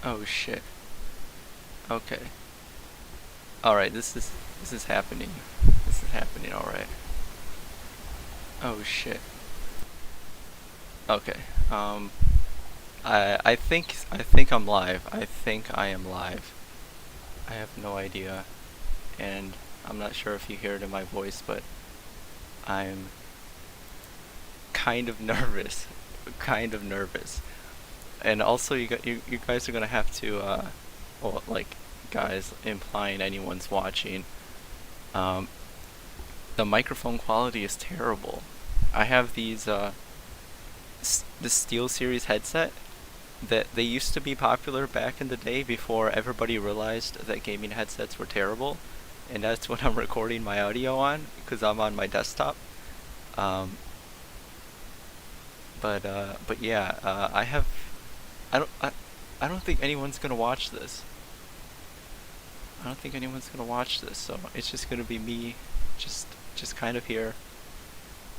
Oh shit. Okay. All right. This is happening. This is happening. All right. Oh shit. Okay. Um. I think I'm live. I think I am live. I have no idea, and I'm not sure if you hear it in my voice, but I'm kind of nervous. Kind of nervous. And also, you guys are gonna have to well, like, guys, implying anyone's watching. Um, the microphone quality is terrible. I have these the SteelSeries headset that they used to be popular back in the day before everybody realized that gaming headsets were terrible, and that's what I'm recording my audio on because I'm on my desktop. Um, but yeah, I don't I, I don't think anyone's gonna watch this. I don't think anyone's gonna watch this, so it's just gonna be me, just just kind of here,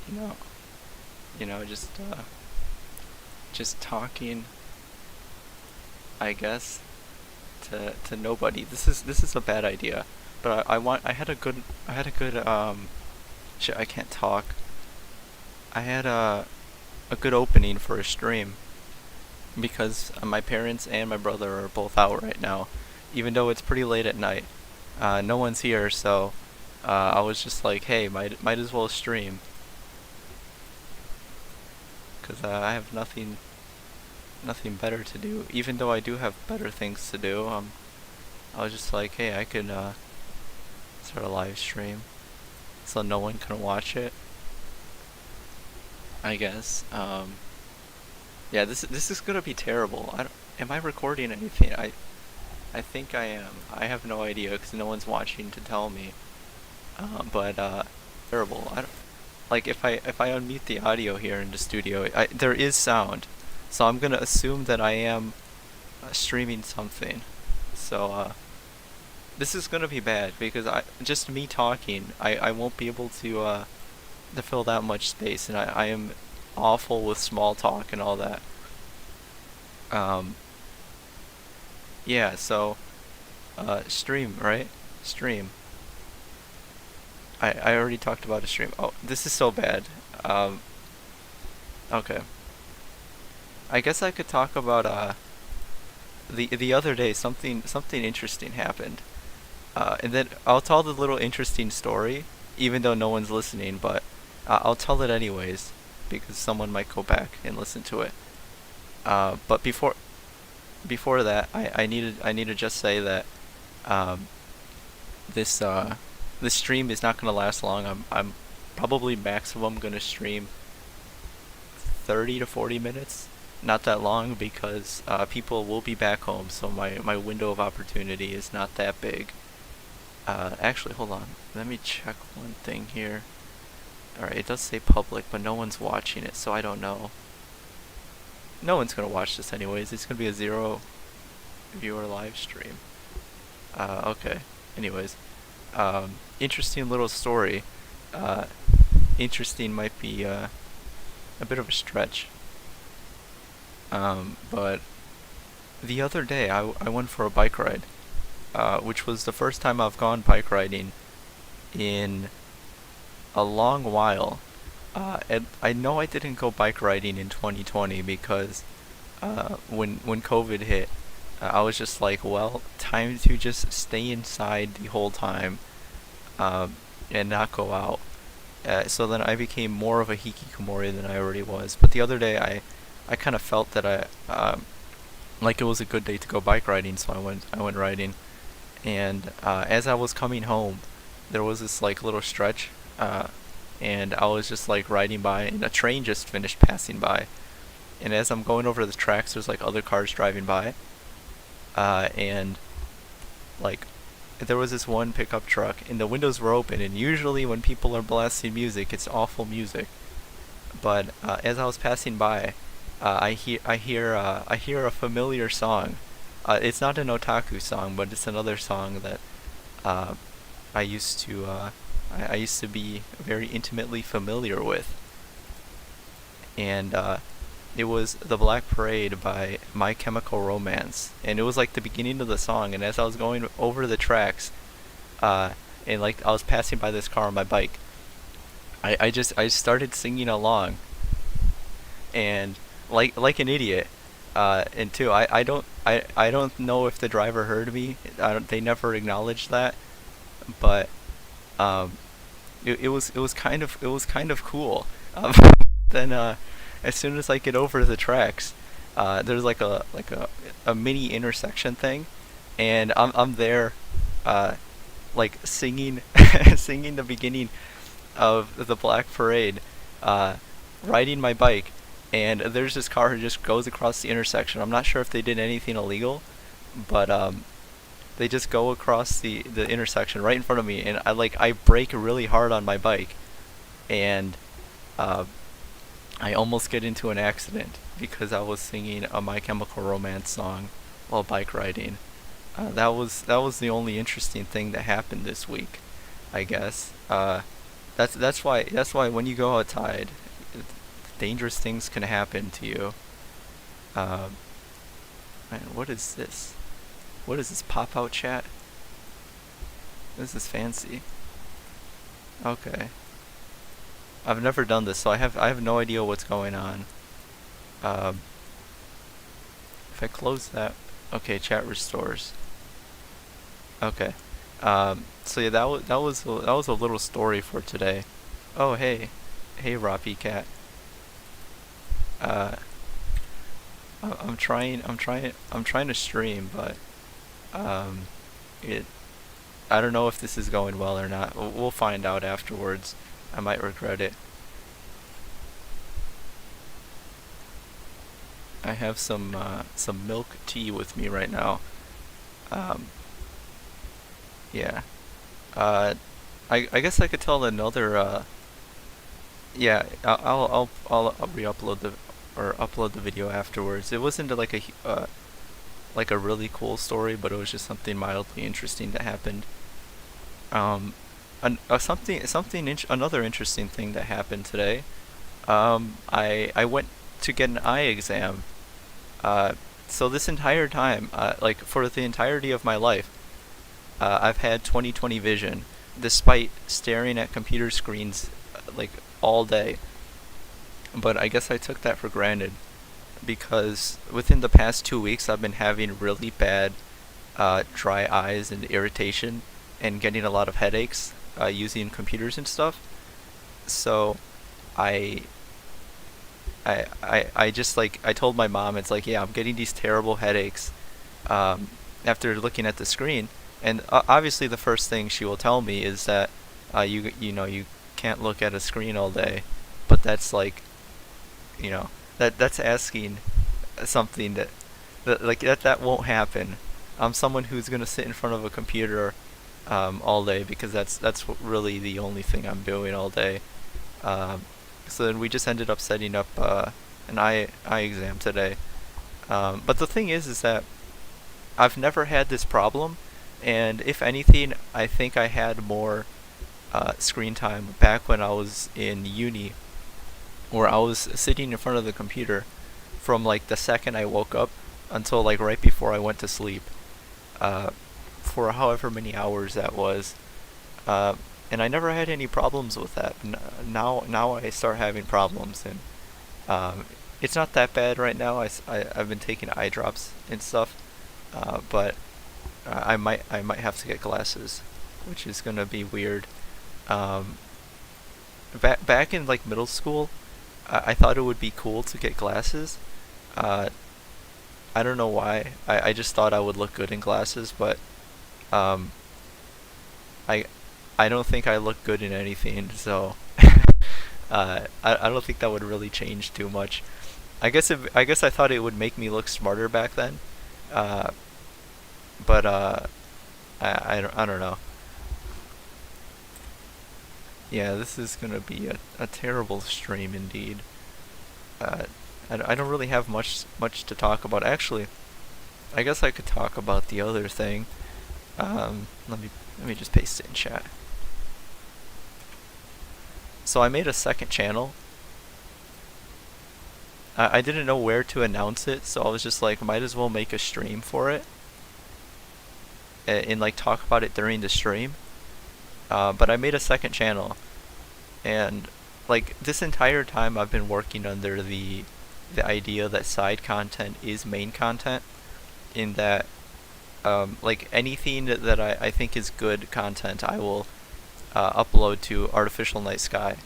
you know, you know, just talking, I guess, to nobody. This is a bad idea, but I had a good shit. I can't talk. I had a good opening for a stream because my parents and my brother are both out right now, even though it's pretty late at night. No one's here, so I was just like, hey, might as well stream, cause I have nothing better to do. Even though I do have better things to do, I was just like, hey, I could start a live stream, so no one can watch it, I guess. Yeah, this is gonna be terrible. Am I recording anything? I think I am. I have no idea because no one's watching to tell me. But terrible. I don't, like if I unmute the audio here in the studio, there is sound, so I'm gonna assume that I am streaming something. So this is gonna be bad because I just me talking, I won't be able to fill that much space, and I am awful with small talk and all that. Um, yeah, so stream, right? Stream. I already talked about a stream. Oh, this is so bad. Um, okay. I guess I could talk about the other day something interesting happened. And then I'll tell the little interesting story, even though no one's listening, but I'll tell it anyways because someone might go back and listen to it. But before that, I need to just say that um, this this stream is not gonna last long. I'm probably maximum gonna stream 30 to 40 minutes. Not that long because people will be back home, so my window of opportunity is not that big. Actually, hold on. Let me check one thing here. Alright, it does say public, but no one's watching it, so I don't know. No one's gonna watch this anyways. It's gonna be a zero viewer live stream. Okay. Anyways, interesting little story. Uh, interesting might be a bit of a stretch. But the other day I went for a bike ride, which was the first time I've gone bike riding in a long while. And I know I didn't go bike riding in 2020 because when COVID hit, I was just like, well, time to just stay inside the whole time, um, and not go out. So then I became more of a hikikomori than I already was. But the other day I kind of felt that like it was a good day to go bike riding, so I went riding. And as I was coming home, there was this like little stretch, and I was just like riding by, and a train just finished passing by. And as I'm going over the tracks, there's like other cars driving by, and like there was this one pickup truck, and the windows were open. And usually when people are blasting music, it's awful music. But as I was passing by, I hear a familiar song. It's not an otaku song, but it's another song that uh, I used to I used to be very intimately familiar with, and it was The Black Parade by My Chemical Romance, and it was like the beginning of the song. And as I was going over the tracks, uh, and like I was passing by this car on my bike, I started singing along, and like an idiot. And two, I don't know if the driver heard me. They never acknowledged that, but um, it was kind of cool. Um, then as soon as I get over the tracks, there's a mini intersection thing, and I'm there, uh, like singing singing the beginning of the Black Parade, uh, riding my bike, and there's this car who just goes across the intersection. I'm not sure if they did anything illegal, but they just go across the intersection right in front of me, and I brake really hard on my bike, and uh, I almost get into an accident because I was singing a My Chemical Romance song while bike riding. That was the only interesting thing that happened this week, I guess. That's why when you go outside, dangerous things can happen to you. Um, Man, what is this? What is this pop out chat? This is fancy. Okay, I've never done this, so I have no idea what's going on. Um, if I close that, okay, chat restores. Okay. So yeah, that was a little story for today. Oh hey, hey Roppy Cat. Uh, I'm trying to stream, but um, it I don't know if this is going well or not. We'll find out afterwards. I might regret it. I have some milk tea with me right now. Um, yeah. Uh, I guess I could tell another. Yeah. I'll re-upload the or upload the video afterwards. It wasn't like a really cool story, but it was just something mildly interesting that happened. Um, another interesting thing that happened today. I went to get an eye exam. Uh, so this entire time, like for the entirety of my life, I've had 20/20 vision, despite staring at computer screens like all day. But I guess I took that for granted because within the past 2 weeks, I've been having really bad dry eyes and irritation, and getting a lot of headaches using computers and stuff. So I I just like I told my mom, it's like, yeah, I'm getting these terrible headaches um, after looking at the screen. And obviously the first thing she will tell me is that you know you can't look at a screen all day, but that's like, you know, that's asking something that won't happen. I'm someone who's gonna sit in front of a computer all day, because that's really the only thing I'm doing all day. Um, so then we just ended up setting up an eye exam today. But the thing is that I've never had this problem, and if anything, I think I had more screen time back when I was in uni, where I was sitting in front of the computer from like the second I woke up until like right before I went to sleep, uh, for however many hours that was. Uh, and I never had any problems with that. Now I start having problems, and um, it's not that bad right now. I've been taking eye drops and stuff, but I might have to get glasses, which is gonna be weird. Um, back in like middle school, I thought it would be cool to get glasses. Uh, I don't know why. I just thought I would look good in glasses, but um, I I don't think I look good in anything, so I don't think that would really change too much. I guess I thought it would make me look smarter back then, uh, but I don't know. Yeah, this is gonna be a terrible stream indeed. Uh, I don't really have much to talk about. Actually, I guess I could talk about the other thing. Let me just paste it in chat. So I made a second channel. I didn't know where to announce it, so I was just like, might as well make a stream for it and like talk about it during the stream. But I made a second channel, and like this entire time I've been working under the idea that side content is main content, in that like anything that I think is good content I will upload to Artificial Night Sky.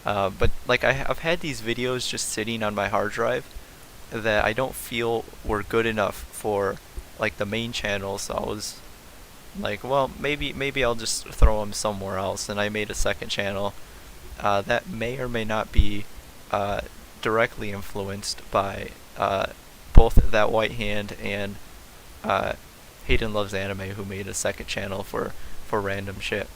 But like I've had these videos just sitting on my hard drive that I don't feel were good enough for like the main channel, so I was like, well, maybe I'll just throw them somewhere else, and I made a second channel that may or may not be directly influenced by both That White Hand and Hayden Loves Anime, who made a second channel for random shit,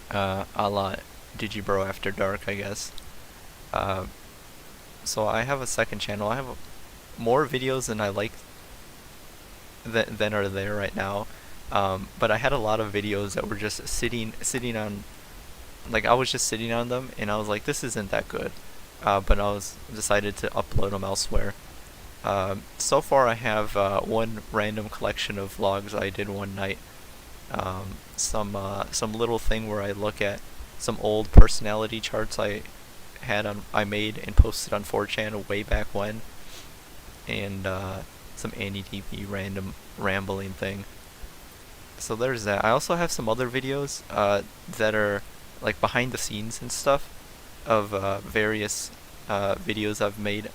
a la Digibro After Dark, I guess. Uh, so I have a second channel. I have more videos than I like than are there right now. But I had a lot of videos that were just sitting on, like I was just sitting on them, and I was like, this isn't that good. But I was decided to upload them elsewhere. So far I have one random collection of vlogs I did one night. Some little thing where I look at some old personality charts I made and posted on 4chan way back when, and some AnyTV random rambling thing. So there's that. I also have some other videos that are like behind the scenes and stuff of various videos I've made.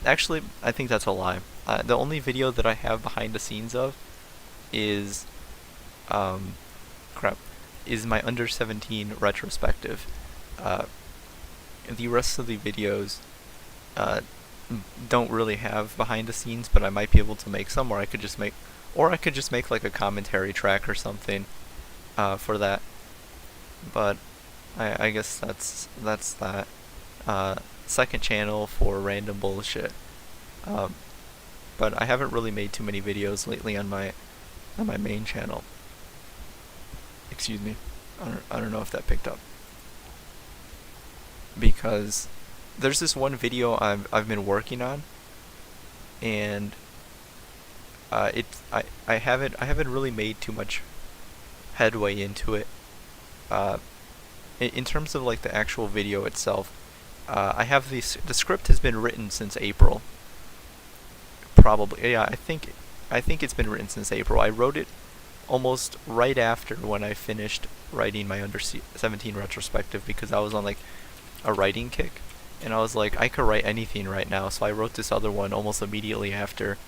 Actually, I think that's a lie. The only video that I have behind the scenes of is crap, is my under 17 retrospective. The rest of the videos don't really have behind the scenes, but I might be able to make some, or I could just make like a commentary track or something for that. But I guess that's that. Second channel for random bullshit. But I haven't really made too many videos lately on my main channel. Excuse me. I don't know if that picked up. Because there's this one video I've been working on, and I haven't really made too much headway into it. In terms of like the actual video itself, I have the script has been written since April. Probably, yeah. I think it's been written since April. I wrote it almost right after when I finished writing my under 17 retrospective, because I was on like a writing kick, and I was like, I could write anything right now. So I wrote this other one almost immediately after.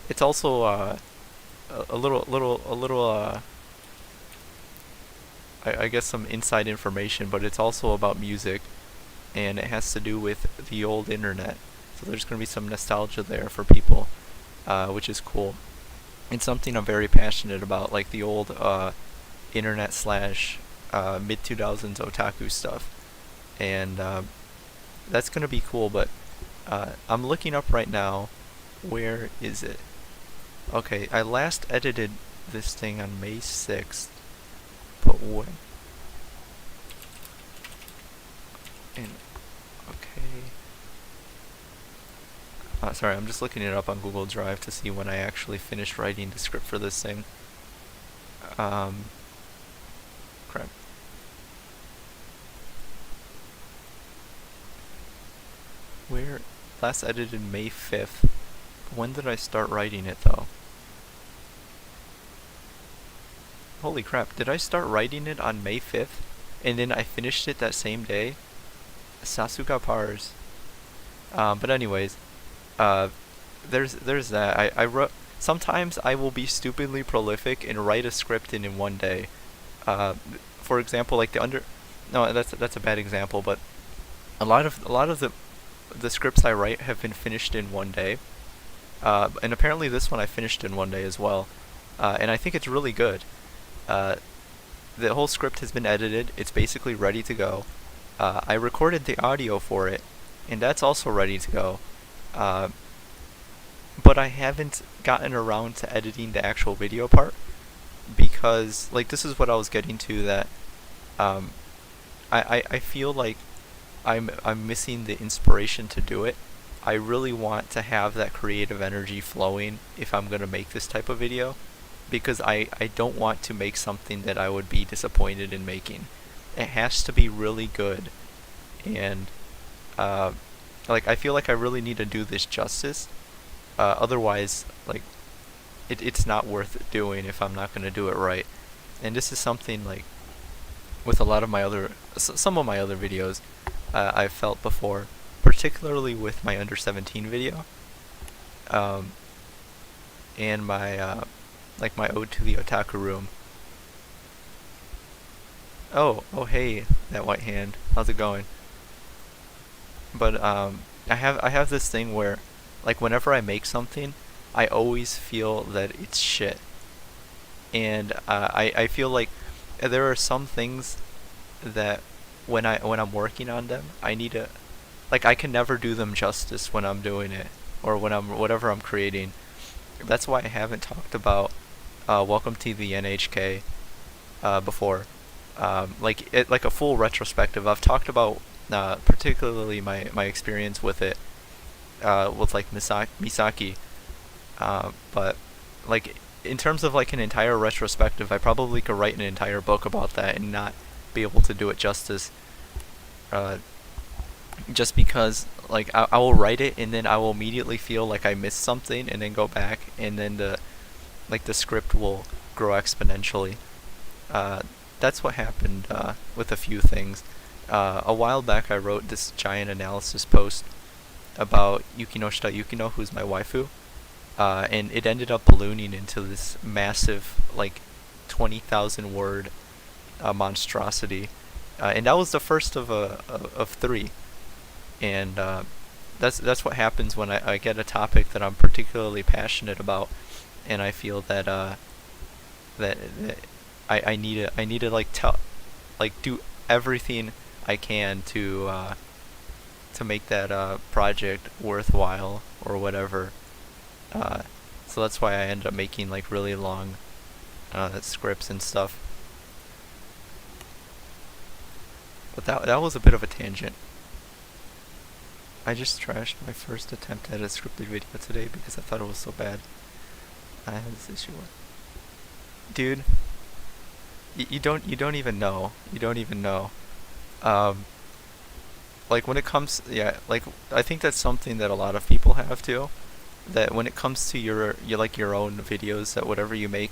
It's also a little I guess some inside information, but it's also about music, and it has to do with the old internet. So there's going to be some nostalgia there for people, which is cool. It's something I'm very passionate about, like the old internet slash mid 2000s otaku stuff, and that's going to be cool. But I'm looking up right now. Where is it? Okay, I last edited this thing on May 6th. But when? And okay. Sorry, I'm just looking it up on Google Drive to see when I actually finished writing the script for this thing. Crap. Where? Last edited May 5th. When did I start writing it though? Holy crap, did I start writing it on May 5th? And then I finished it that same day? Sasuga Pars. But anyways, there's that. I wrote. Sometimes I will be stupidly prolific and write a script in one day. For example, like no, that's a bad example, but a lot of the scripts I write have been finished in one day. And apparently this one I finished in one day as well. And I think it's really good. The whole script has been edited. It's basically ready to go. I recorded the audio for it, and that's also ready to go. But I haven't gotten around to editing the actual video part, because like this is what I was getting to, that I feel like I'm missing the inspiration to do it. I really want to have that creative energy flowing if I'm gonna make this type of video, because I don't want to make something that I would be disappointed in making. It has to be really good, and uh, like I feel like I really need to do this justice. Otherwise, like it's not worth doing if I'm not gonna do it right. And this is something like with a lot of my other, some of my other videos, I've felt before, particularly with my under 17 video, um, and my like my ode to the otaku room. Oh hey, that white hand, how's it going? But I have this thing where, like whenever I make something, I always feel that it's shit, and I feel like there are some things that when I'm working on them, I need to, like I can never do them justice when I'm doing it, or when I'm whatever I'm creating. That's why I haven't talked about Welcome to the NHK before. Like a full retrospective. I've talked about particularly my experience with it, with like Misaki. But like in terms of like an entire retrospective, I probably could write an entire book about that and not be able to do it justice. Uh, just because like I will write it and then I will immediately feel like I missed something and then go back and then the script will grow exponentially. Uh, that's what happened with a few things. A while back I wrote this giant analysis post about Yukinoshita Yukino, who's my waifu, and it ended up ballooning into this massive, like, 20,000 word monstrosity, and that was the first of three. And that's what happens when I get a topic that I'm particularly passionate about, and I feel that I need to like do everything I can to make that project worthwhile or whatever. Uh, so that's why I ended up making like really long scripts and stuff. But that was a bit of a tangent. I just trashed my first attempt at a scripted video today because I thought it was so bad. I had this issue with. Dude, you don't even know. You don't even know. Um, like when it comes, yeah, like I think that's something that a lot of people have too. That when it comes to your own videos, that whatever you make,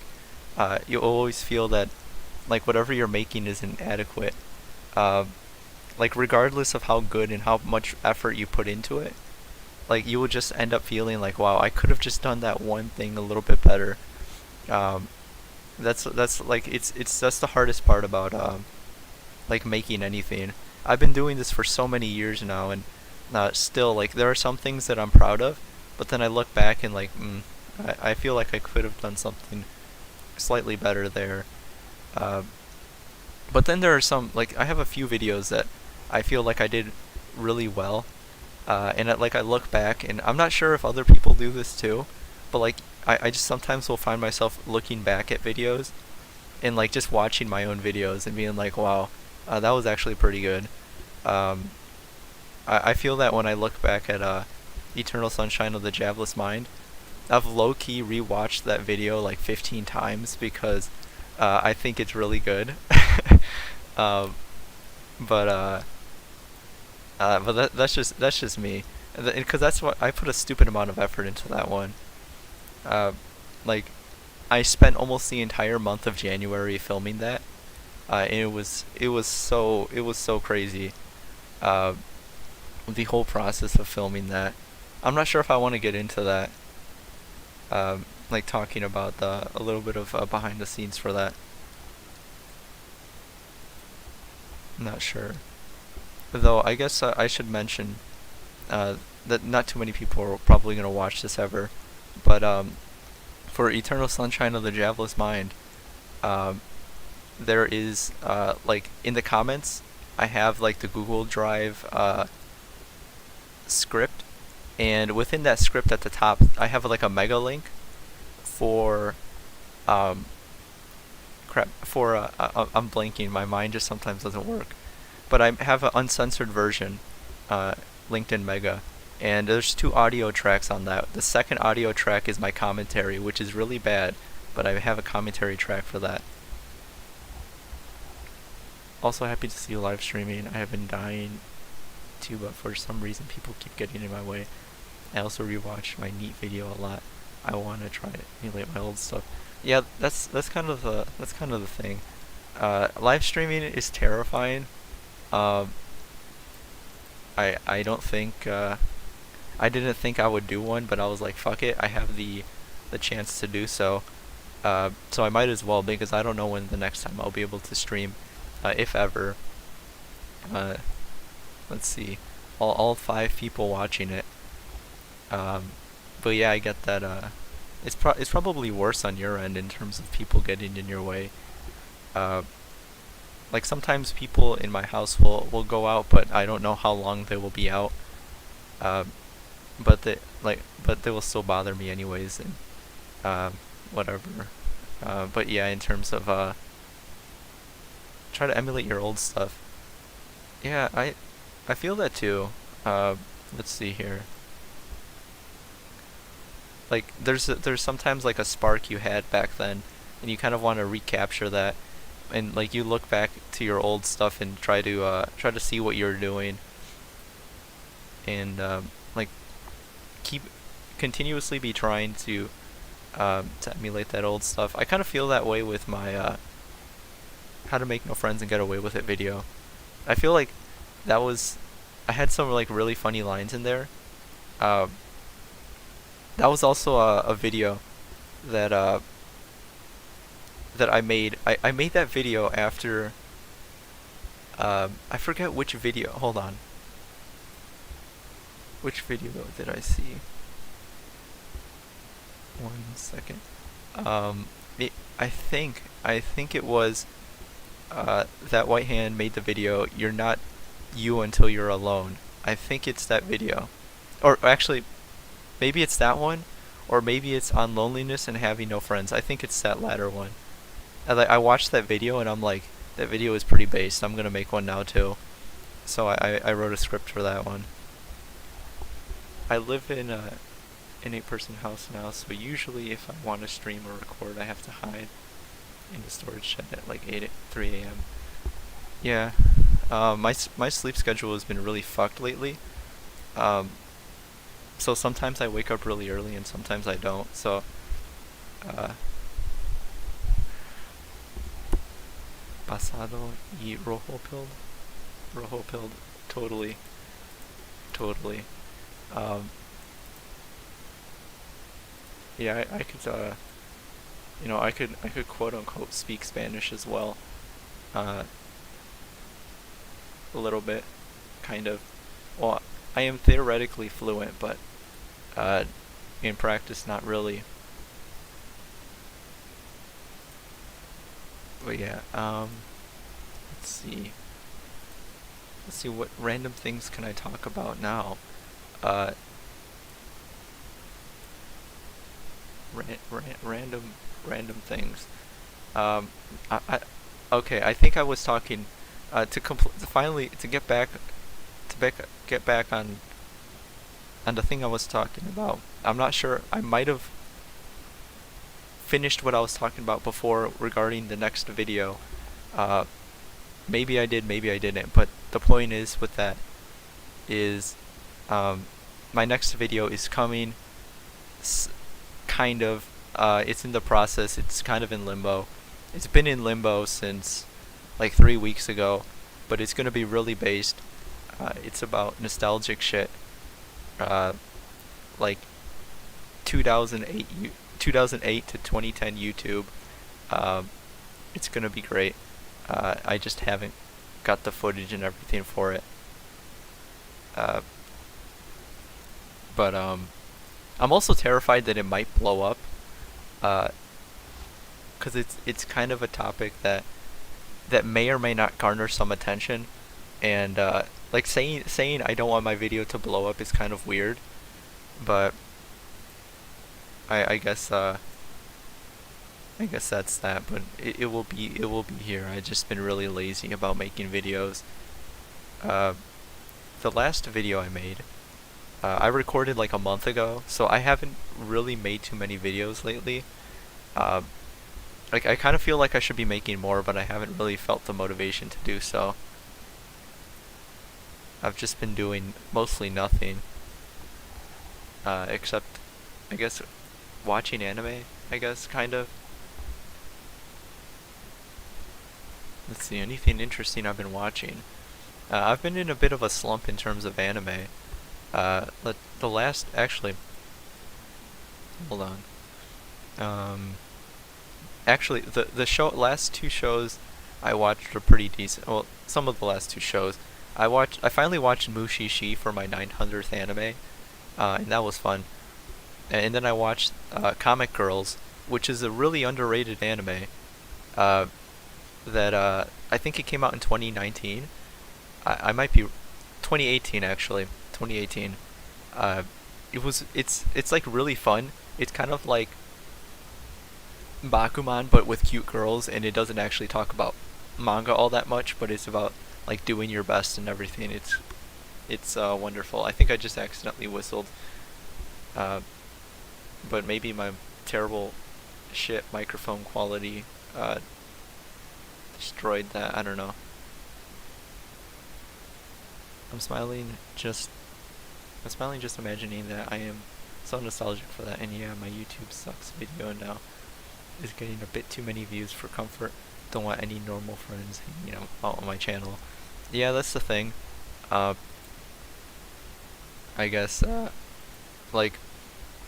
you always feel that like whatever you're making isn't adequate. Um, like regardless of how good and how much effort you put into it, like you will just end up feeling like, wow, I could have just done that one thing a little bit better. Um, that's like that's the hardest part about like making anything. I've been doing this for so many years now, and still like there are some things that I'm proud of, but then I look back and like, I feel like I could have done something slightly better there. Uh, but then there are some, like I have a few videos that I feel like I did really well, and like I look back and I'm not sure if other people do this too, but like I just sometimes will find myself looking back at videos and like just watching my own videos and being like, wow, that was actually pretty good. Um, I feel that when I look back at Eternal Sunshine of the Javeless Mind, I've low-key rewatched that video like 15 times because I think it's really good. um, but that's just me, because that's what I put a stupid amount of effort into that one. Uh, like I spent almost the entire month of January filming that, and it was so crazy. Uh, the whole process of filming that. I'm not sure if I want to get into that. Like talking about a little bit of behind the scenes for that. Not sure. Though I guess I should mention uh, that not too many people are probably gonna watch this ever, but for Eternal Sunshine of the Javeless Mind, um, there is like in the comments, I have like the Google Drive script, and within that script at the top, I have like a mega link for um, for I'm blanking. My mind just sometimes doesn't work, but I have an uncensored version, uh, linked in Mega. and there's 2 audio tracks on that. The second audio track is my commentary, which is really bad, but I have a commentary track for that. Also happy to see you live streaming. I have been dying to, but for some reason people keep getting in my way. I also rewatched my Neat video a lot. I want to try to emulate my old stuff. Yeah, that's kind of the thing. Live streaming is terrifying. Um, I don't think I didn't think I would do one, but I was like, fuck it, I have the chance to do so. So I might as well, because I don't know when the next time I'll be able to stream, if ever. Let's see, all 5 people watching it. But yeah, I get that. It's probably worse on your end in terms of people getting in your way. Like sometimes people in my house will go out, but I don't know how long they will be out. But they will still bother me anyways, and whatever. But yeah, in terms of try to emulate your old stuff. Yeah, I feel that too. Let's see here. Like there's sometimes like a spark you had back then, and you kind of want to recapture that, and like you look back to your old stuff and try to see what you're doing, and like keep continuously be trying to emulate that old stuff. I kind of feel that way with my How to Make No Friends and Get Away with It video. I feel like I had some like really funny lines in there. That was also a video that that I made. I made that video after I forget which video. Hold on. Which video did I see? 1 second. I think it was that White Hand made the video. You're not you until you're alone. I think it's that video, or actually, maybe it's that one, or maybe it's on loneliness and having no friends. I think it's that latter one. I watched that video and I'm like, that video is pretty based. I'm gonna make one now too. So I wrote a script for that one. I live in an 8-person house now, so usually if I want to stream or record, I have to hide in the storage shed at like 3 a.m. Yeah, my sleep schedule has been really fucked lately. So sometimes I wake up really early and sometimes I don't. So, pasado y rojo pilled. Rojo pilled. Totally. Totally. Yeah, I could, I could quote unquote speak Spanish as well. A little bit, kind of. Well, I am theoretically fluent, but in practice, not really. But yeah, let's see. Let's see, what random things can I talk about now? Random things. Okay, I think I was talking to finally to get back on the thing I was talking about. I'm not sure. I might have finished what I was talking about before regarding the next video. Maybe I did, maybe I didn't. But the point is with that is my next video is coming. Kind of. It's in the process. It's kind of in limbo. It's been in limbo since like 3 weeks ago, but it's gonna be really based. It's about nostalgic shit. Like 2008 to 2010 YouTube. It's gonna be great. I just haven't got the footage and everything for it. But I'm also terrified that it might blow up. 'Cause it's kind of a topic that may or may not garner some attention, and like saying I don't want my video to blow up is kind of weird, but I guess that's that. But it will be here. I've just been really lazy about making videos. The last video I made I recorded like a month ago, so I haven't really made too many videos lately. Uh, like I kind of feel like I should be making more, but I haven't really felt the motivation to do so. I've just been doing mostly nothing, except I guess watching anime. I guess kind of. Let's see, anything interesting I've been watching. I've been in a bit of a slump in terms of anime. The last actually, hold on. Um, Actually, the last two shows I watched are pretty decent. Well, some of the last two shows I finally watched Mushishi for my 900th anime, and that was fun. And then I watched Comic Girls, which is a really underrated anime. Uh, that I think it came out in 2019. I might be 2018 actually. 2018. Uh, it's like really fun. It's kind of like Bakuman but with cute girls, and it doesn't actually talk about manga all that much, but it's about like doing your best and everything. It's wonderful. I think I just accidentally whistled, uh, but maybe my terrible shit microphone quality destroyed that. I don't know. I'm smiling just I'm smiling just imagining that I am so nostalgic for that. And yeah, my YouTube sucks video now is getting a bit too many views for comfort. Don't want any normal friends hanging out on my channel. Yeah, that's the thing. Uh, I guess like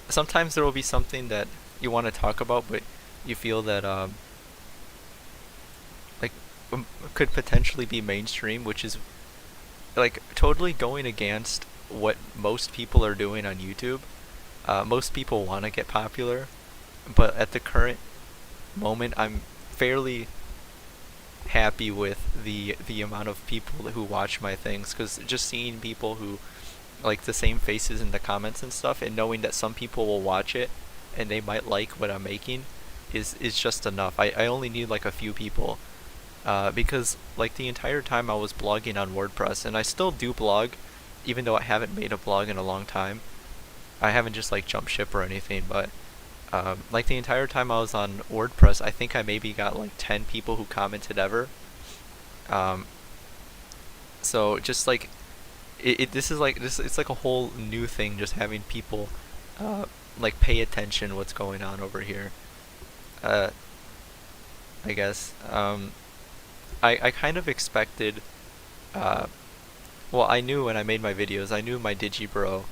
sometimes there will be something that you want to talk about, but you feel that like could potentially be mainstream, which is like totally going against what most people are doing on YouTube. Most people want to get popular, but at the current moment, I'm fairly happy with the amount of people who watch my things, because just seeing people who like the same faces in the comments and stuff, and knowing that some people will watch it and they might like what I'm making is just enough. I only need like a few people, because like the entire time I was blogging on WordPress, and I still do blog, even though I haven't made a blog in a long time. I haven't just like jumped ship or anything, but like the entire time I was on WordPress, I think I maybe got like 10 people who commented ever. Um, so just like this is like this it's like a whole new thing, just having people uh, like pay attention what's going on over here. Uh, I guess I kind of expected uh, well, I knew when I made my videos, I knew my Digibro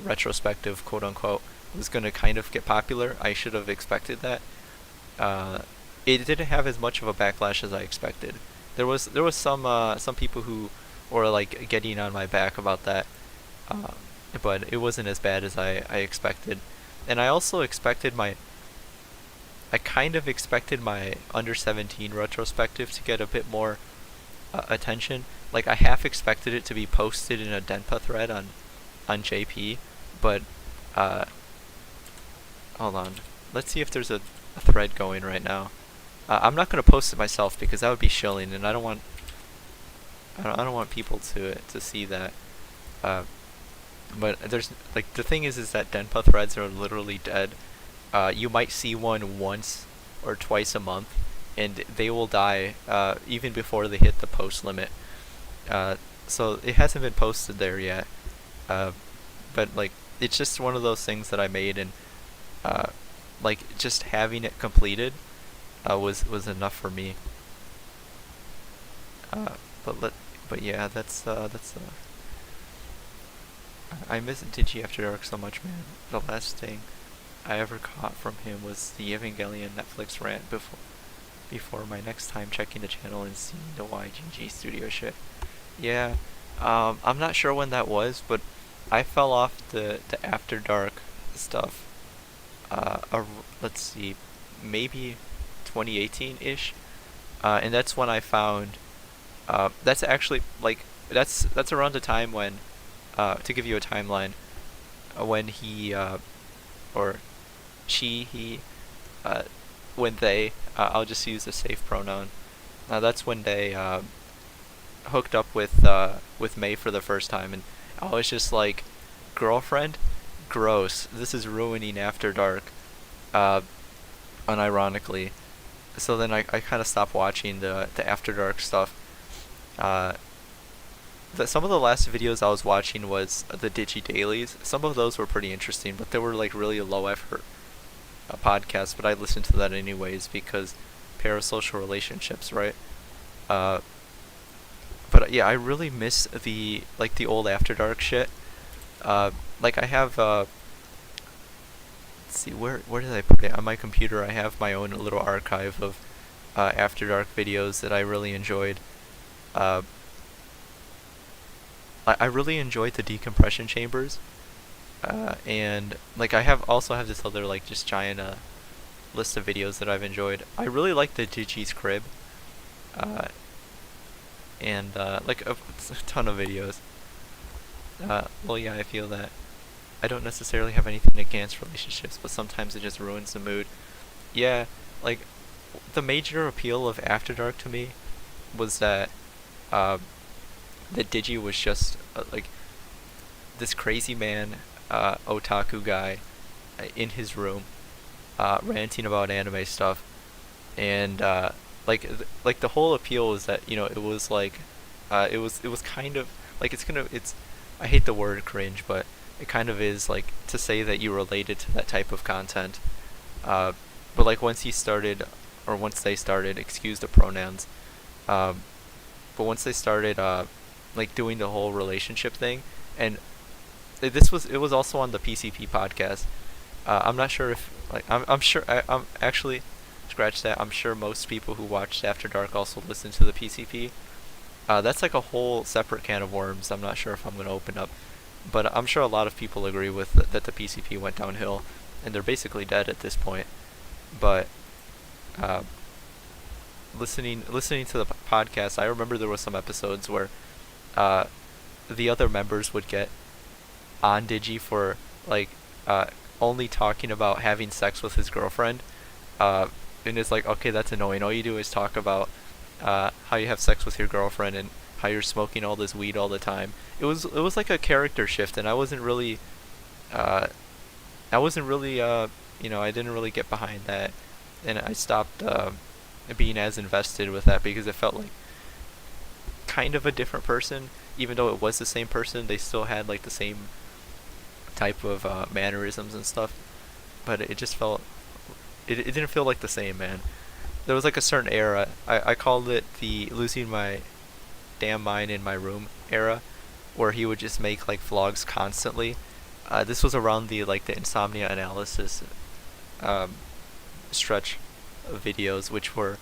retrospective, quote unquote, was gonna kind of get popular. I should have expected that. Uh, it didn't have as much of a backlash as I expected. There was some people who were like getting on my back about that, uh, but it wasn't as bad as I expected. And I also expected I kind of expected my under 17 retrospective to get a bit more attention. Like I half expected it to be posted in a Denpa thread on JP, but uh, hold on. Let's see if there's a thread going right now. I'm not gonna post it myself because that would be shilling, and I don't want people to see that. Uh, but there's like the thing is that Denpa threads are literally dead. You might see one once or twice a month, and they will die even before they hit the post limit. So it hasn't been posted there yet. But like it's just one of those things that I made, and uh, like just having it completed was enough for me. Uh, but let but yeah, that's I miss Digi After Dark so much, man. The last thing I ever caught from him was the Evangelion Netflix rant before my next time checking the channel and seeing the YGG Studio shit. Yeah, I'm not sure when that was, but I fell off the After Dark stuff. Let's see, maybe 2018-ish, and that's when I found. That's actually like that's around the time when, to give you a timeline, when he or he uh, when they I'll just use the safe pronoun. That's when they hooked up with May for the first time, and I was just like girlfriend? Gross. This is ruining After Dark. Uh, unironically. So then I kind of stopped watching the After Dark stuff. Uh, some of the last videos I was watching was the Digi Dailies. Some of those were pretty interesting, but they were like really low effort podcasts. But I listened to that anyways because parasocial relationships, right? Uh, but yeah, I really miss the old After Dark shit. Like I have let's see, where did I put it on my computer? I have my own little archive of After Dark videos that I really enjoyed. Uh, I really enjoyed the decompression chambers, and like I have this other like just giant list of videos that I've enjoyed. I really like the Digi's Crib, uh, and like a ton of videos. Well, yeah, I feel that. I don't necessarily have anything against relationships, but sometimes it just ruins the mood. Yeah, like the major appeal of After Dark to me was that uh, that Digi was just like this crazy man, otaku guy, in his room, ranting about anime stuff, and like the whole appeal was that it was like, it was kind of like it's I hate the word cringe, but it kind of is like to say that you related to that type of content. Uh, but like once they started, excuse the pronouns, um, but once they started like doing the whole relationship thing, and it was also on the PCP podcast. I'm not sure if like I'm sure I'm actually scratch that. I'm sure most people who watched After Dark also listen to the PCP. That's like a whole separate can of worms. I'm not sure if I'm going to open up, but I'm sure a lot of people agree with that the PCP went downhill, and they're basically dead at this point. But uh, listening to the podcast, I remember there were some episodes where uh, the other members would get on Digi for like uh, only talking about having sex with his girlfriend, and it's like, okay, that's annoying. All you do is talk about how you have sex with your girlfriend and how you're smoking all this weed all the time. It was like a character shift, and uh, I wasn't really I didn't really get behind that, and I stopped being as invested with that because it felt like kind of a different person, even though it was the same person. They still had like the same type of mannerisms and stuff, but it just felt it didn't feel like the same, man. There was like a certain era. I called it the losing my damn mind in my room era, where he would just make like vlogs constantly. This was around the insomnia analysis um, stretch of videos, which were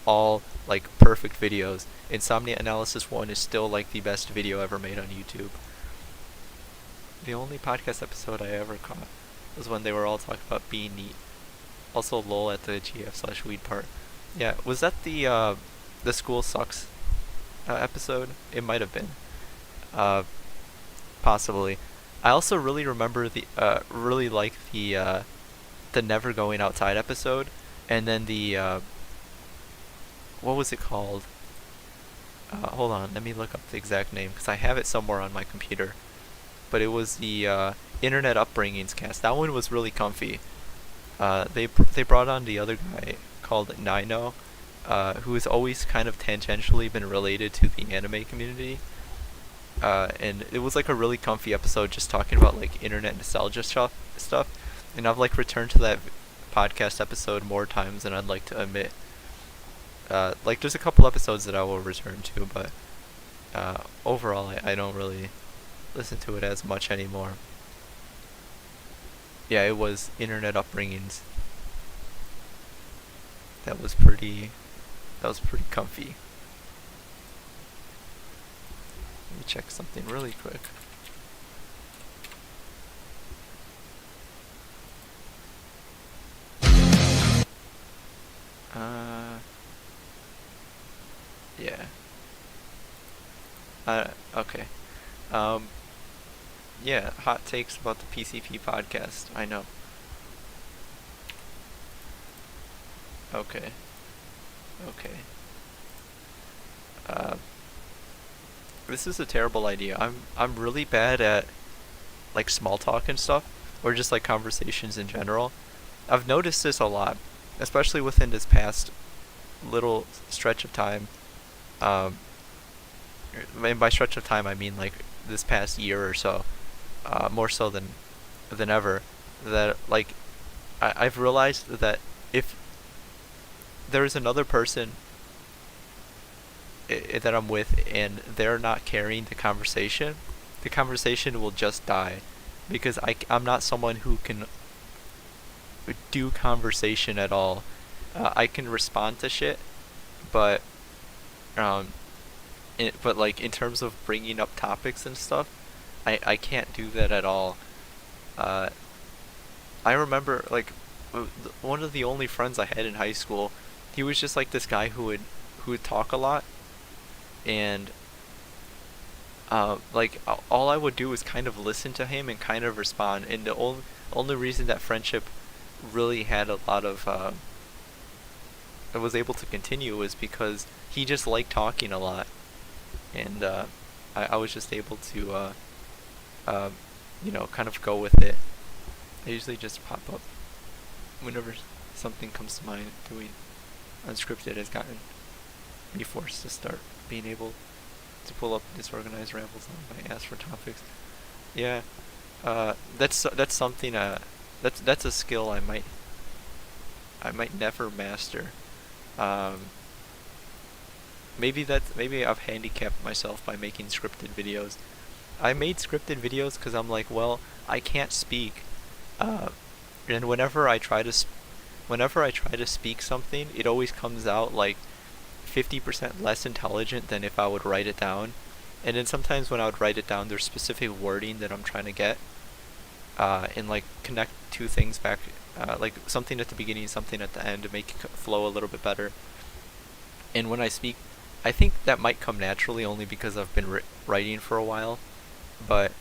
all like perfect videos. Insomnia Analysis 1 is still like the best video ever made on YouTube. The only podcast episode I ever caught was when they were all talking about being neat. Also lol at the GF/weed part. Yeah, was that the school sucks episode? It might have been. Uh, Possibly. I also really remember really like the never going outside episode, and then the what was it called? Hold on, let me look up the exact name because I have it somewhere on my computer. But it was the Internet Upbringings cast. That one was really comfy. They brought on the other guy called Nino, who has always kind of tangentially been related to the anime community. And it was like a really comfy episode, just talking about like internet nostalgia stuff. And I've like returned to that podcast episode more times than I'd like to admit. Like there's a couple episodes that I will return to, but overall I don't really listen to it as much anymore. Yeah, it was Internet Upbringings. That was pretty. That was pretty comfy. Let me check something really quick. Yeah. Okay. Um, yeah, hot takes about the PCP podcast. I know. Okay. Okay. Uh, this is a terrible idea. I'm really bad at like small talk and stuff, or just like conversations in general. I've noticed this a lot, especially within this past little stretch of time. Um, and by stretch of time, I mean like this past year or so, more so than ever. That like I've realized that if there is another person that I'm with and they're not carrying the conversation will just die, because I'm not someone who can do conversation at all. I can respond to shit, but um, but like in terms of bringing up topics and stuff, I can't do that at all. Uh, I remember like one of the only friends I had in high school. He was just like this guy who would talk a lot, and like all I would do was kind of listen to him and kind of respond. And the only reason that friendship really had a lot of was able to continue was because he just liked talking a lot, and I was just able to uh, kind of go with it. I usually just pop up whenever something comes to mind. Doing unscripted has gotten me forced to start being able to pull up disorganized rambles on my ask for topics. Yeah, that's something. That's a skill I might never master. Um, maybe I've handicapped myself by making scripted videos. I made scripted videos because I'm like, well, I can't speak, uh, and whenever I try to speak something, it always comes out like 50% less intelligent than if I would write it down. And then sometimes when I would write it down, there's specific wording that I'm trying to get, and like connect two things back, like something at the beginning, something at the end to make it flow a little bit better. And when I speak, I think that might come naturally only because I've been writing for a while. But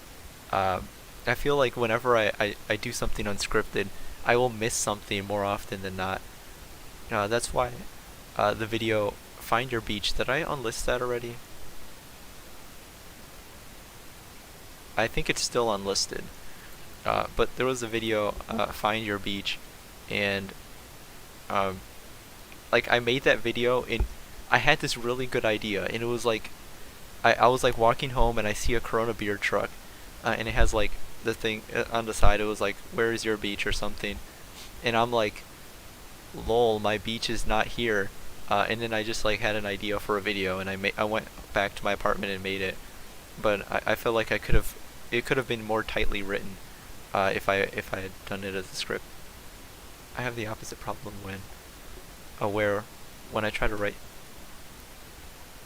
I feel like whenever I do something unscripted, I will miss something more often than not. That's why the video Find Your Beach, did I unlist that already? I think it's still unlisted. But there was a video, Find Your Beach, and um, like I made that video and I had this really good idea, and it was like I was like walking home and I see a Corona beer truck, and it has like the thing on the side. It was like, "Where is your beach?" or something, and I'm like, "Lol, my beach is not here." And then I just like had an idea for a video, and I went back to my apartment and made it. But I feel like it could have been more tightly written, if I had done it as a script. I have the opposite problem where when I try to write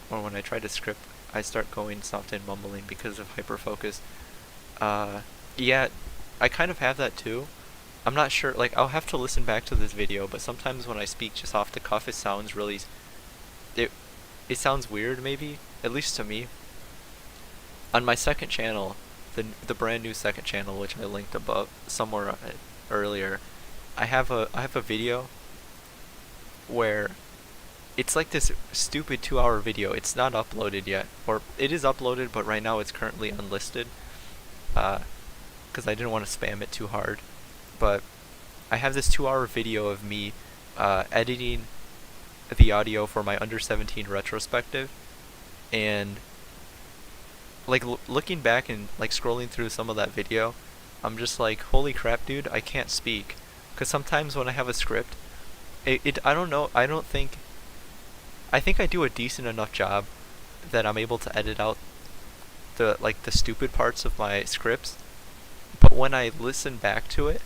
or when I try to script, I start going soft and mumbling because of hyperfocus. Yeah, I kind of have that too. I'm not sure, like, I'll have to listen back to this video, but sometimes when I speak just off the cuff, it, it sounds weird maybe, at least to me. On my second channel, the brand new second channel, which I linked above somewhere earlier, I have a video where it's like this stupid 2-hour video. It's not uploaded yet, or it is uploaded, but right now it's currently unlisted, because I didn't want to spam it too hard. But I have this 2-hour video of me editing the audio for my under 17 retrospective, and like looking back and like scrolling through some of that video, I'm just like, holy crap, dude, I can't speak. Because sometimes when I have a script, I don't know, I think I do a decent enough job that I'm able to edit out the stupid parts of my scripts. But when I listen back to it,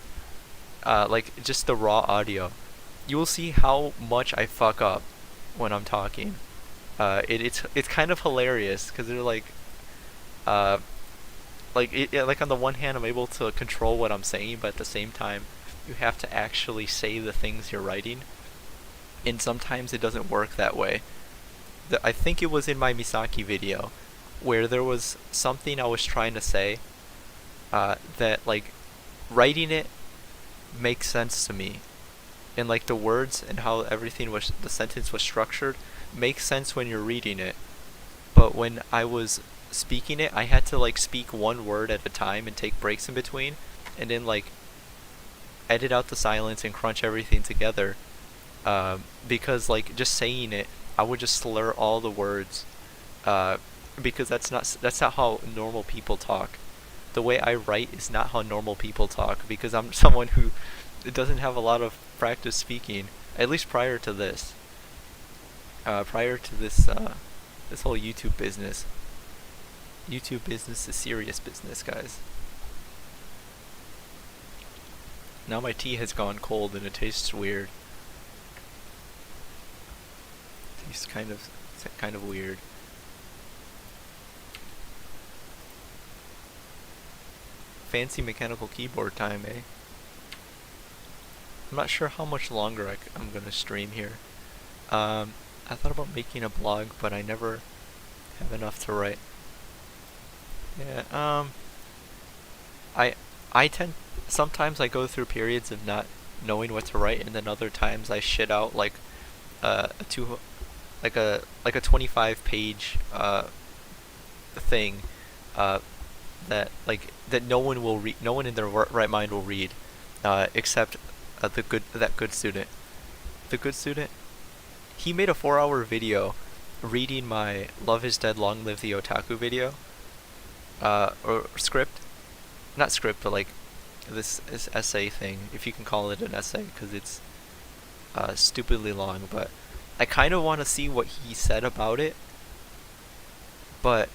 like just the raw audio, you will see how much I fuck up when I'm talking. It's kind of hilarious because they're uh, like on the one hand I'm able to control what I'm saying, but at the same time you have to actually say the things you're writing, and sometimes it doesn't work that way. I think it was in my Misaki video where there was something I was trying to say, that like writing it makes sense to me, and like the words and how the sentence was structured makes sense when you're reading it, but when I was speaking it, I had to like speak one word at a time and take breaks in between, and then like edit out the silence and crunch everything together. Because like just saying it, I would just slur all the words. Uh, because that's not how normal people talk. The way I write is not how normal people talk, because I'm someone who doesn't have a lot of practice speaking. At least prior to this. Prior to this whole YouTube business. YouTube business is serious business, guys. Now my tea has gone cold and it tastes weird. It tastes kind of weird. Fancy mechanical keyboard time, eh? I'm not sure how much longer I'm gonna stream here. I thought about making a blog, but I never have enough to write. Yeah, I I tend sometimes I go through periods of not knowing what to write, and then other times I shit out like a two like a 25 page thing uh that no one will read, no one in their right mind will read, except that good student. The good student, he made a 4 hour video reading my Love is Dead Long Live the Otaku video, or script, not script, but like this essay thing, if you can call it an essay, because it's stupidly long. But I kind of want to see what he said about it, but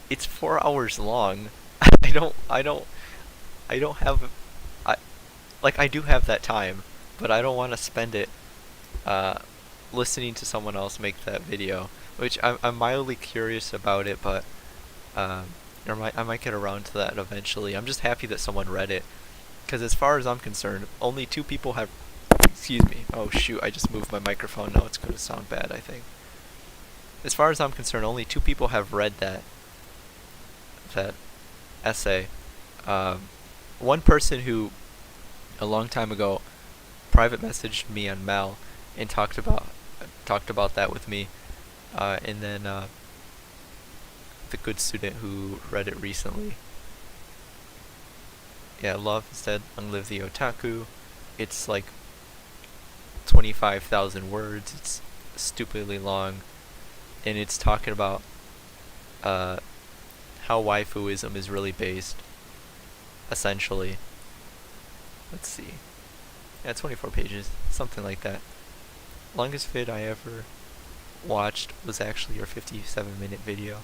it's 4 hours long. I don't have, I like I do have that time, but I don't want to spend it uh, listening to someone else make that video, which I'm mildly curious about it, but um, I might get around to that eventually. I'm just happy that someone read it, because as far as I'm concerned, only two people have. Excuse me. Oh shoot! I just moved my microphone. Now it's going to sound bad, I think. As far as I'm concerned, only two people have read that essay. One person who a long time ago private messaged me on Mal and talked about that with me, and then the good student who read it recently. Yeah, Love is Dead, Long Live the Otaku. It's like 25,000 words. It's stupidly long, and it's talking about how waifuism is really based, essentially. Let's see. Yeah, 24 pages, something like that. Longest vid I ever watched was actually your 57-minute video.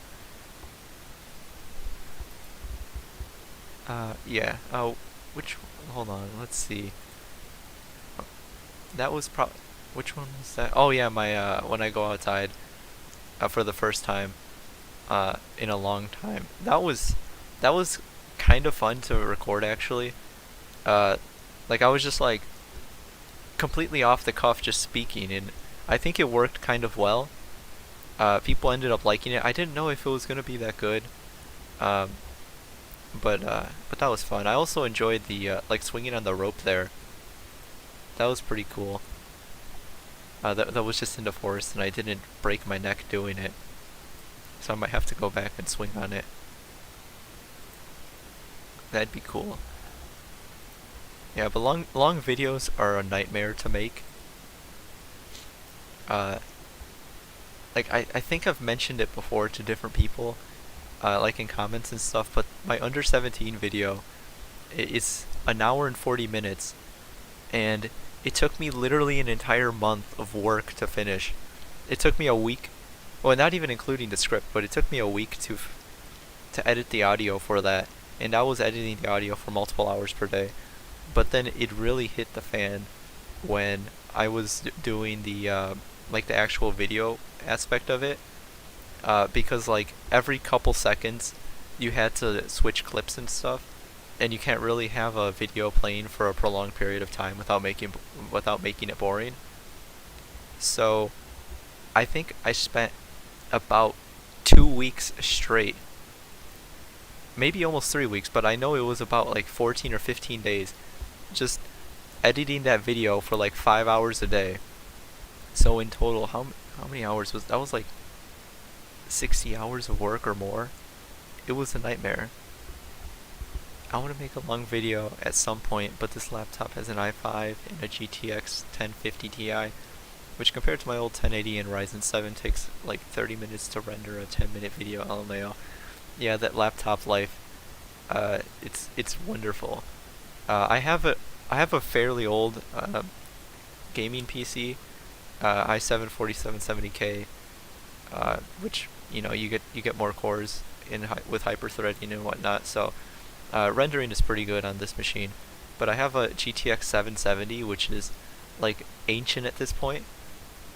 Yeah. Oh, hold on. Let's see. That was which one was that? Oh yeah, my when I go outside for the first time in a long time. That was kind of fun to record, actually. Uh, like I was just like completely off the cuff, just speaking, and I think it worked kind of well. People ended up liking it. I didn't know if it was gonna be that good. Um, but that was fun. I also enjoyed the like swinging on the rope there. That was pretty cool. That was just in the forest, and I didn't break my neck doing it, so I might have to go back and swing on it. That'd be cool. Yeah, but long videos are a nightmare to make. Uh, like I think I've mentioned it before to different people, like in comments and stuff. But my under 17 video, is an hour and 40 minutes, and it took me literally an entire month of work to finish. It took me a week, well, not even including the script, but it took me a week to edit the audio for that, and I was editing the audio for multiple hours per day. But then it really hit the fan when I was doing the like the actual video aspect of it, because like every couple seconds you had to switch clips and stuff, and you can't really have a video playing for a prolonged period of time without making it boring. So I think I spent about 2 weeks straight, maybe almost 3 weeks, but I know it was about like 14 or 15 days, just editing that video for like 5 hours a day. So in total, how many hours was that? Was like 60 hours of work or more. it was a nightmare. I want to make a long video at some point, but this laptop has an i5 and a GTX 1050 Ti, which compared to my old 1080 and Ryzen 7 takes like 30 minutes to render a 10-minute video. LMAO. Yeah, that laptop life. It's wonderful. I have a fairly old gaming PC, i7 4770K, which you get more cores with hyperthreading and whatnot. So rendering is pretty good on this machine. But I have a GTX 770, which is like ancient at this point,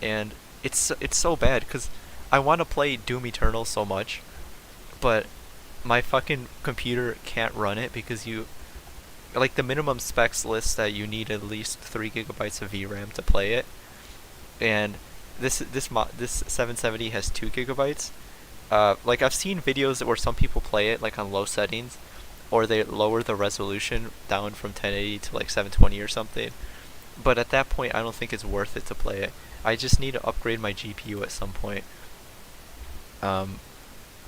and it's so bad because I want to play Doom Eternal so much, but my fucking computer can't run it because like the minimum specs list that you need at least 3 gigabytes of VRAM to play it, and this 770 has 2 gigabytes. Like I've seen videos where some people play it like on low settings, or they lower the resolution down from 1080 to like 720 or something. But at that point, I don't think it's worth it to play it. I just need to upgrade my GPU at some point. I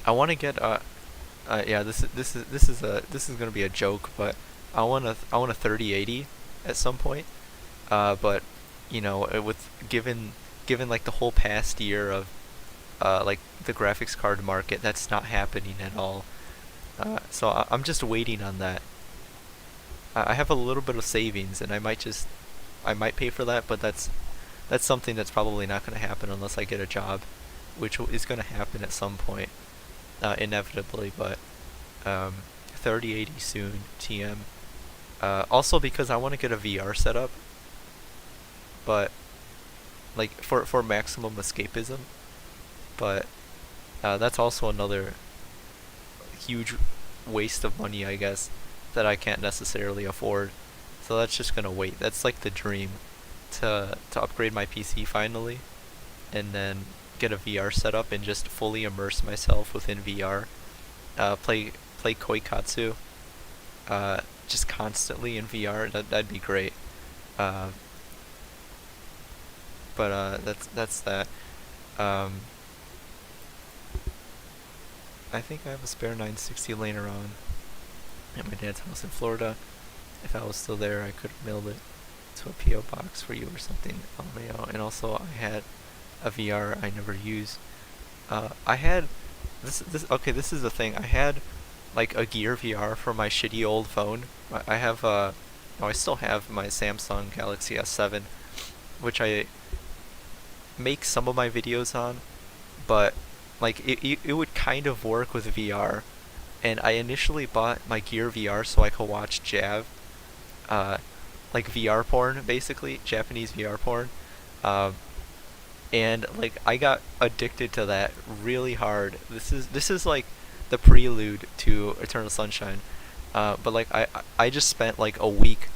want to get yeah, this is gonna be a joke, but I want a 3080 at some point. But with given like the whole past year of like the graphics card market, that's not happening at all. So I'm just waiting on that. I have a little bit of savings, and I might pay for that, but that's something that's probably not going to happen unless I get a job, which is going to happen at some point, inevitably. But 3080 soon, TM. Also because I want to get a VR setup, but like for maximum escapism. But that's also another huge waste of money, I guess, that I can't necessarily afford. So that's just gonna wait. That's like the dream, to upgrade my PC finally, and then get a VR setup and just fully immerse myself within VR. Play Koikatsu, just constantly in VR. That'd be great. Uh, but that's that. Um, I think I have a spare 960 laying around at my dad's house in Florida. If I was still there, I could have mailed it to a PO box for you or something. And also, I had a VR I never used. I had this. Okay, this is the thing. I had like a Gear VR for my shitty old phone. I have no, I still have my Samsung Galaxy S7, which I make some of my videos on, but like it would kind of work with VR. And I initially bought my Gear VR so I could watch Jav, uh, like VR porn, basically Japanese VR porn, um, and like I got addicted to that really hard. This is like the prelude to Eternal Sunshine, but like I just spent like a week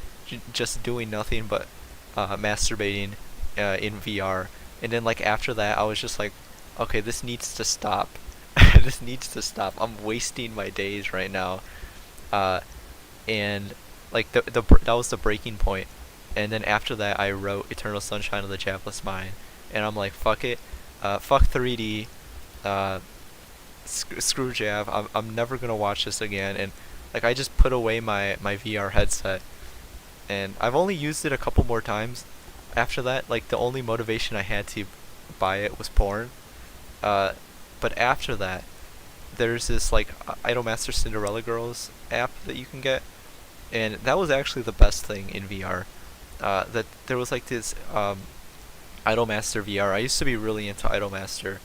just doing nothing but masturbating in VR, and then like after that I was just like, okay, this needs to stop. This needs to stop. I'm wasting my days right now. Uh, and like that was the breaking point. And then after that, I wrote Eternal Sunshine of the Japless Mind, and I'm like, fuck it, fuck 3D, screw Jav. I'm never gonna watch this again. And like I just put away my VR headset, and I've only used it a couple more times. After that, like the only motivation I had to buy it was porn. Uh, but after that, there's this like Idolmaster Cinderella Girls app that you can get, and that was actually the best thing in VR. That there was like this Idolmaster VR. I used to be really into Idolmaster,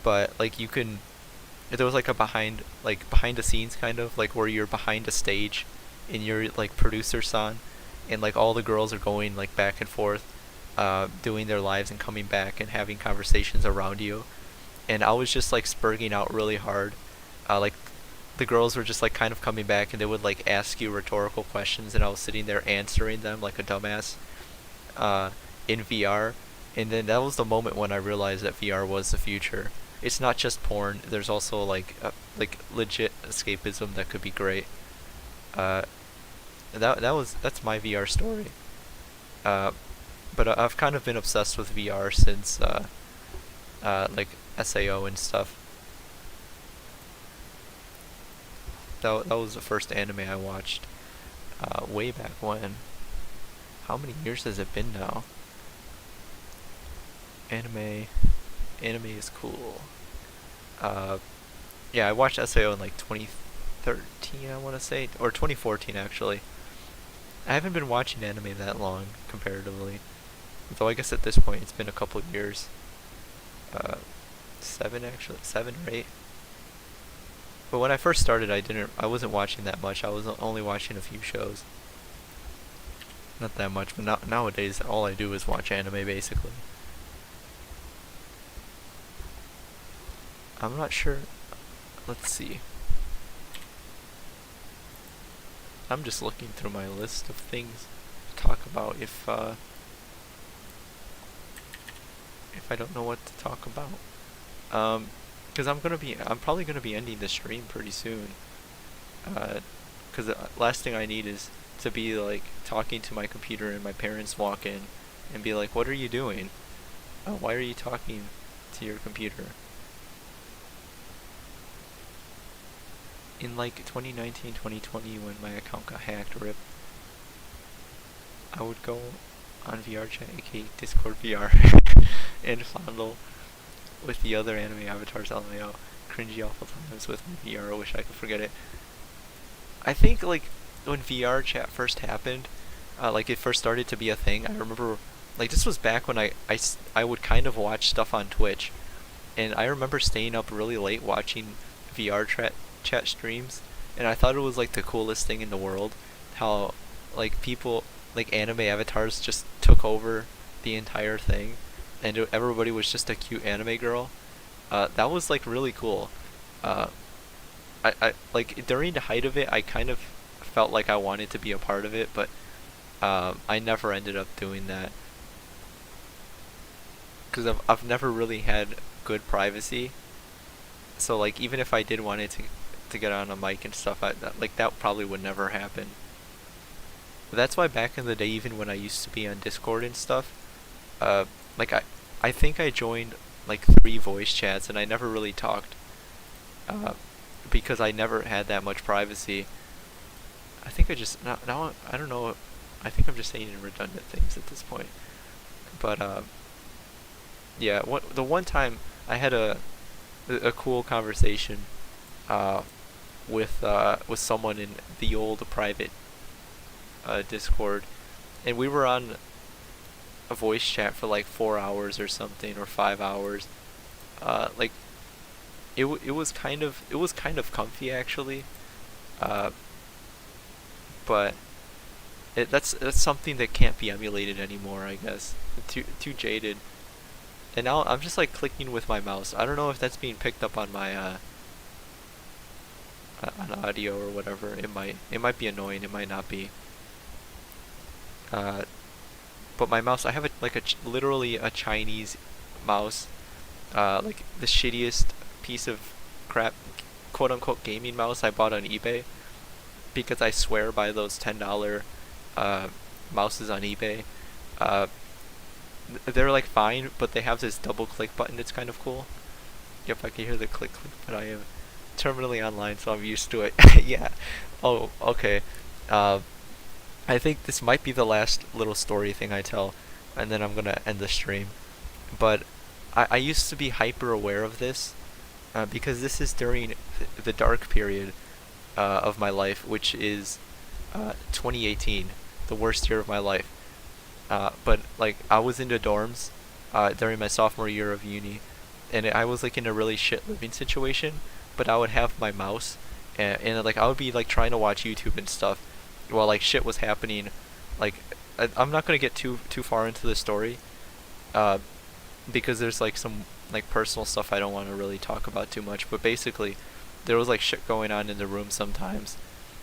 but like there was like a behind the scenes kind of like where you're behind a stage, and you're like producer son, and like all the girls are going like back and forth, doing their lives and coming back and having conversations around you. And I was just like spurging out really hard. Like the girls were just like kind of coming back, and they would like ask you rhetorical questions, and I was sitting there answering them like a dumbass, in VR. And then that was the moment when I realized that VR was the future. It's not just porn. There's also like legit escapism that could be great. Uh, that's my VR story. Uh, but I've kind of been obsessed with VR since like SAO and stuff. That was the first anime I watched way back when. How many years has it been now? Anime Anime is cool. Uh, yeah, I watched SAO in like 2013, I want to say, or 2014 actually. I haven't been watching anime that long comparatively, though I guess at this point it's been a couple years. Uh, 7 or 8. But when I first started, I wasn't watching that much. I was only watching a few shows. Not that much, but nowadays all I do is watch anime basically. I'm not sure. Let's see. I'm just looking through my list of things to talk about if I don't know what to talk about. Because I'm probably gonna be ending the stream pretty soon. Because the last thing I need is to be like talking to my computer and my parents walk in and be like, "What are you doing? Why are you talking to your computer?" In like 2019, 2020, when my account got hacked, RIP, I would go on VRChat, aka Discord VR, and fondle with the other anime avatars LMAO. Cringy awful times with my VR, I wish I could forget it. I think like when VR chat first happened, like it first started to be a thing, I remember like this was back when I would kind of watch stuff on Twitch, and I remember staying up really late watching VR chat streams, and I thought it was like the coolest thing in the world, how like people like anime avatars just took over the entire thing, and everybody was just a cute anime girl. That was like really cool. Uh, I like during the height of it, I kind of felt like I wanted to be a part of it, but I never ended up doing that because I've never really had good privacy. So like even if I did want it to get on a mic and stuff, like that probably would never happen. But that's why back in the day, even when I used to be on Discord and stuff, like I think I joined like 3 voice chats and I never really talked, uh, because I never had that much privacy. I think I just now I don't know. I think I'm just saying redundant things at this point. But yeah, the one time I had a cool conversation uh, with someone in the old private Discord, and we were on a voice chat for like 4 hours or something, or 5 hours. Like it was kind of comfy actually, uh, but that's something that can't be emulated anymore, I guess. Too jaded. And now I'm just like clicking with my mouse. I don't know if that's being picked up on my on audio or whatever. It might be annoying. It might not be. Uh, but my mouse, I have literally a Chinese mouse, like the shittiest piece of crap, quote unquote gaming mouse I bought on eBay, because I swear by those $10 mouses on eBay. Uh, they're like fine, but they have this double click button. It's kind of cool. If I can hear the click click, but I am terminally online, so I'm used to it. Yeah. Oh, okay. Uh, I think this might be the last little story thing I tell, and then I'm gonna end the stream. But I used to be hyper aware of this, because this is during the dark period of my life, which is 2018, the worst year of my life. But like I was into dorms during my sophomore year of uni, and I was like in a really shit living situation. But I would have my mouse, and like I would be like trying to watch YouTube and stuff while like shit was happening. Like I'm not gonna get too far into the story, uh, because there's like some like personal stuff I don't want to really talk about too much. But basically, there was like shit going on in the room sometimes,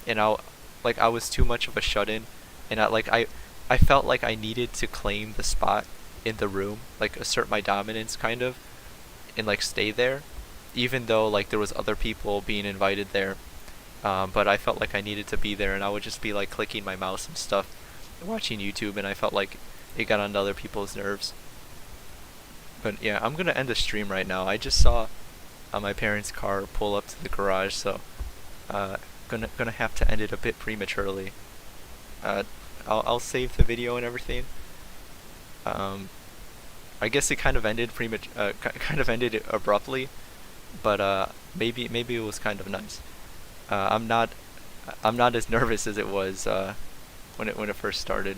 and I was too much of a shut-in, and I felt like I needed to claim the spot in the room, like assert my dominance kind of, and like stay there, even though like there was other people being invited there. But I felt like I needed to be there, and I would just be like clicking my mouse and stuff, watching YouTube, and I felt like it got onto other people's nerves. But yeah, I'm gonna end the stream right now. I just saw my parents' car pull up to the garage, so uh, gonna have to end it a bit prematurely. Uh, I'll save the video and everything. Um, I guess it kind of ended kind of ended abruptly, but maybe it was kind of nice. Uh, I'm not I'm not as nervous as it was when it first started.